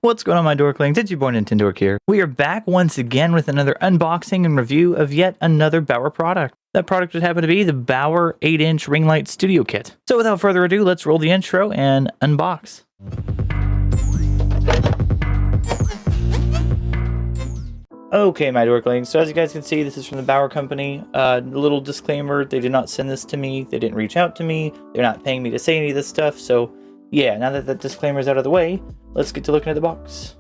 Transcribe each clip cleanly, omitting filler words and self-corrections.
What's going on, my Dorklings? It's your boy Nintendork here. We are back once again with another unboxing and review of yet another Bauer product. That product would happen to be the Bauer 8-inch ring light studio kit. So without further ado, let's roll the intro and unbox. Okay, my Dorklings, so as you guys can see, this is from the Bauer company. A little disclaimer, they did not send this to me, they didn't reach out to me, they're not paying me to say any of this stuff, so yeah, now that disclaimer is out of the way, let's get to looking at the box.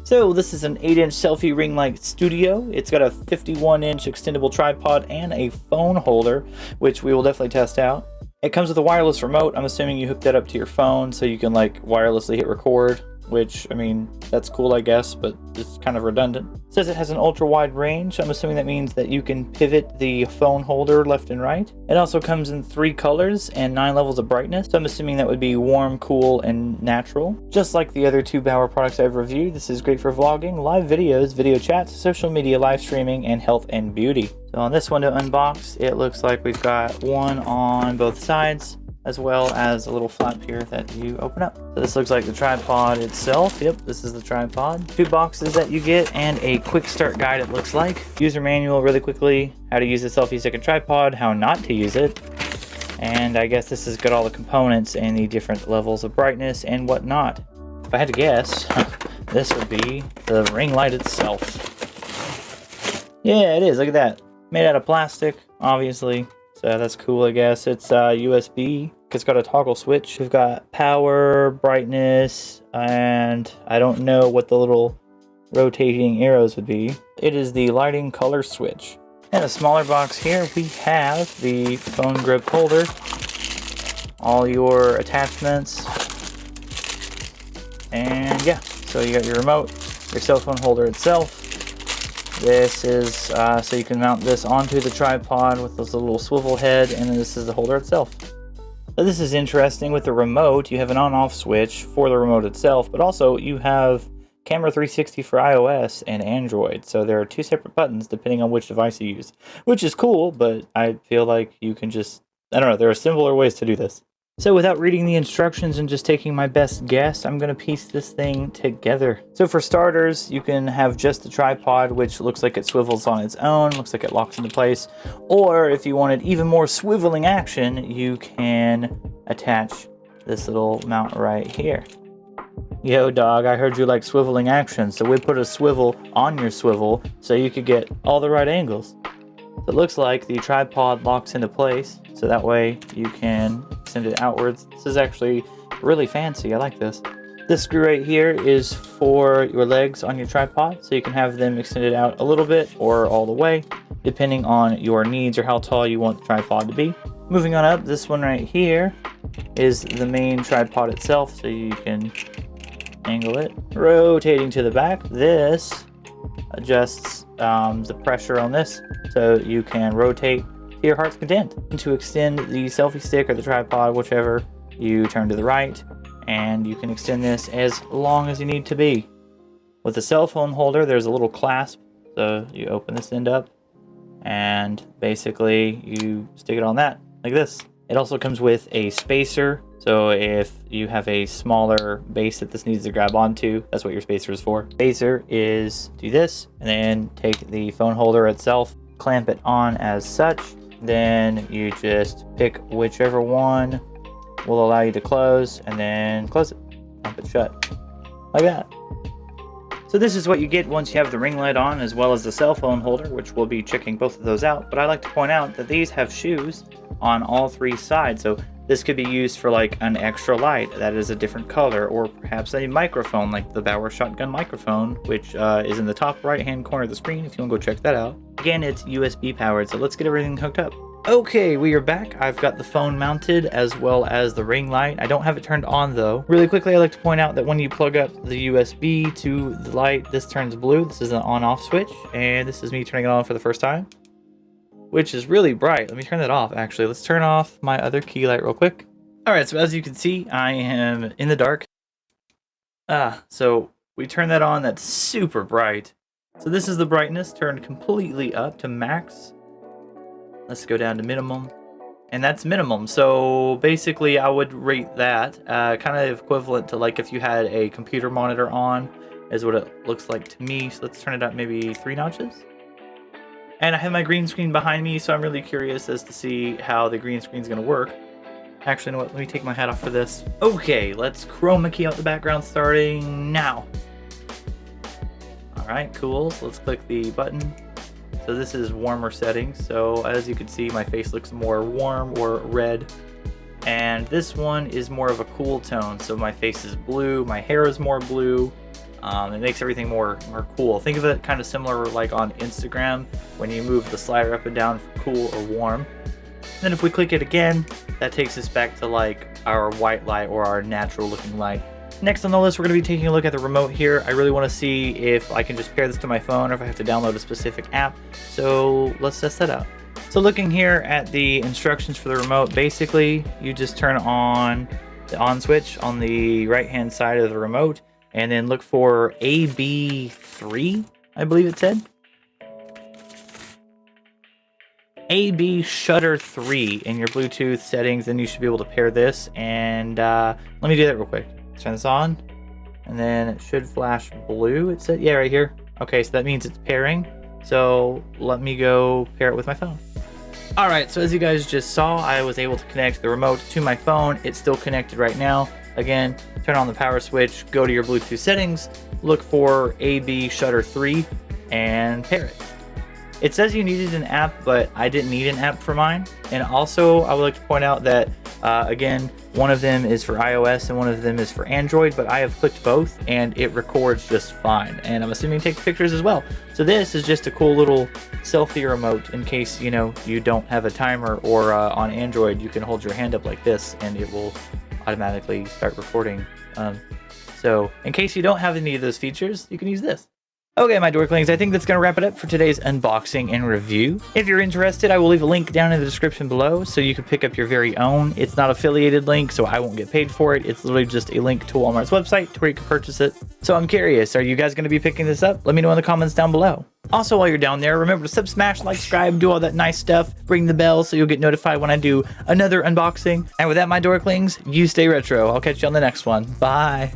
So this is an 8-inch selfie ring light studio. It's got a 51-inch extendable tripod and a phone holder, which we will definitely test out. It comes with a wireless remote. I'm assuming you hook that up to your phone so you can like wirelessly hit record, which, I mean, that's cool, I guess, but it's kind of redundant. It says it has an ultra wide range. I'm assuming that means that you can pivot the phone holder left and right. It also comes in 3 colors and 9 levels of brightness. So I'm assuming that would be warm, cool, and natural. Just like the other 2 Bauer products I've reviewed, this is great for vlogging, live videos, video chats, social media, live streaming, and health and beauty. So on this one to unbox, it looks like we've got one on both sides, as well as a little flap here that you open up. So this looks like the tripod itself. Yep, this is the tripod. 2 boxes that you get and a quick start guide, it looks like. User manual really quickly, how to use the selfie stick and tripod, how not to use it. And I guess this has got all the components and the different levels of brightness and whatnot. If I had to guess, this would be the ring light itself. Yeah, it is, look at that. Made out of plastic, obviously. So that's cool, I guess. It's USB. It's got a toggle switch. We've got power, brightness, and I don't know what the little rotating arrows would be. It is the lighting color switch. In a smaller box here, we have the phone grip holder, all your attachments, and yeah, so you got your remote, your cell phone holder itself. This is so you can mount this onto the tripod with this little swivel head, and then this is the holder itself. So this is interesting. With the remote, you have an on-off switch for the remote itself, but also you have Camera 360 for iOS and Android. So there are 2 separate buttons depending on which device you use, which is cool, but I feel like you can just, I don't know, there are simpler ways to do this. So without reading the instructions and just taking my best guess, I'm going to piece this thing together. So for starters, you can have just the tripod, which looks like it swivels on its own, looks like it locks into place. Or if you wanted even more swiveling action, you can attach this little mount right here. Yo dog, I heard you like swiveling action, so we put a swivel on your swivel so you could get all the right angles. So it looks like the tripod locks into place, so that way you can extend it outwards. This is actually really fancy. I like this. This screw right here is for your legs on your tripod, so you can have them extended out a little bit or all the way, depending on your needs or how tall you want the tripod to be. Moving on up, this one right here is the main tripod itself, so you can angle it. Rotating to the back, this adjusts the pressure on this, so you can rotate to your heart's content. And to extend the selfie stick or the tripod, whichever, you turn to the right, and you can extend this as long as you need to be. With the cell phone holder, there's a little clasp, so you open this end up, and basically you stick it on that, like this. It also comes with a spacer, so if you have a smaller base that this needs to grab onto, that's what your spacer is for. Spacer is do this, and then take the phone holder itself, clamp it on as such, then you just pick whichever one will allow you to close, and then close it, clamp it shut, like that. So this is what you get once you have the ring light on, as well as the cell phone holder, which we'll be checking both of those out. But I like to point out that these have shoes on all 3 sides, so this could be used for like an extra light that is a different color, or perhaps a microphone like the Bauer shotgun microphone, which is in the top right hand corner of the screen if you want to go check that out. Again, it's USB powered, so let's get everything hooked up. Okay, we are back. I've got the phone mounted as well as the ring light. I don't have it turned on though. Really quickly, I like to point out that when you plug up the USB to the light, this turns blue. This is an on-off switch, and this is me turning it on for the first time, which is really bright. Let me turn that off, actually. Let's turn off my other key light real quick. All right, so as you can see, I am in the dark. So we turn that on, that's super bright. So this is the brightness turned completely up to max. Let's go down to minimum. and that's minimum. So basically I would rate that kind of equivalent to like if you had a computer monitor on, is what it looks like to me. So let's turn it up maybe 3 notches. And I have my green screen behind me, so I'm really curious as to see how the green screen is going to work. Actually, you know what? Let me take my hat off for this. Okay, let's chroma key out the background starting now. All right, cool. So let's click the button. So this is warmer settings. So as you can see, my face looks more warm or red. And this one is more of a cool tone. So my face is blue, my hair is more blue. It makes everything more cool. Think of it kind of similar like on Instagram when you move the slider up and down for cool or warm. Then if we click it again, that takes us back to like our white light or our natural looking light. Next on the list, we're going to be taking a look at the remote here. I really want to see if I can just pair this to my phone or if I have to download a specific app. So let's test that out. So looking here at the instructions for the remote, basically you just turn on the on switch on the right hand side of the remote and then look for AB3, I believe it said. AB shutter 3 in your Bluetooth settings, and you should be able to pair this. And let me do that real quick. Turn this on, and then it should flash blue. It said, yeah, right here. Okay, so that means it's pairing. So let me go pair it with my phone. All right, so as you guys just saw, I was able to connect the remote to my phone. It's still connected right now. Again, turn on the power switch, go to your Bluetooth settings, look for AB shutter 3, and pair it. It says you needed an app, but I didn't need an app for mine. And also, I would like to point out that, again, one of them is for iOS and one of them is for Android, but I have clicked both and it records just fine. And I'm assuming it takes pictures as well. So this is just a cool little selfie remote in case, you know, you don't have a timer, or on Android, you can hold your hand up like this and it will automatically start recording. So in case you don't have any of those features, you can use this. Okay, my Dorklings, I think that's going to wrap it up for today's unboxing and review. If you're interested, I will leave a link down in the description below so you can pick up your very own. It's not affiliated link, so I won't get paid for it. It's literally just a link to Walmart's website to where you can purchase it. So I'm curious, are you guys going to be picking this up? Let me know in the comments down below. Also, while you're down there, remember to smash, like, subscribe, do all that nice stuff. Ring the bell so you'll get notified when I do another unboxing. And with that, my Dorklings, you stay retro. I'll catch you on the next one. Bye.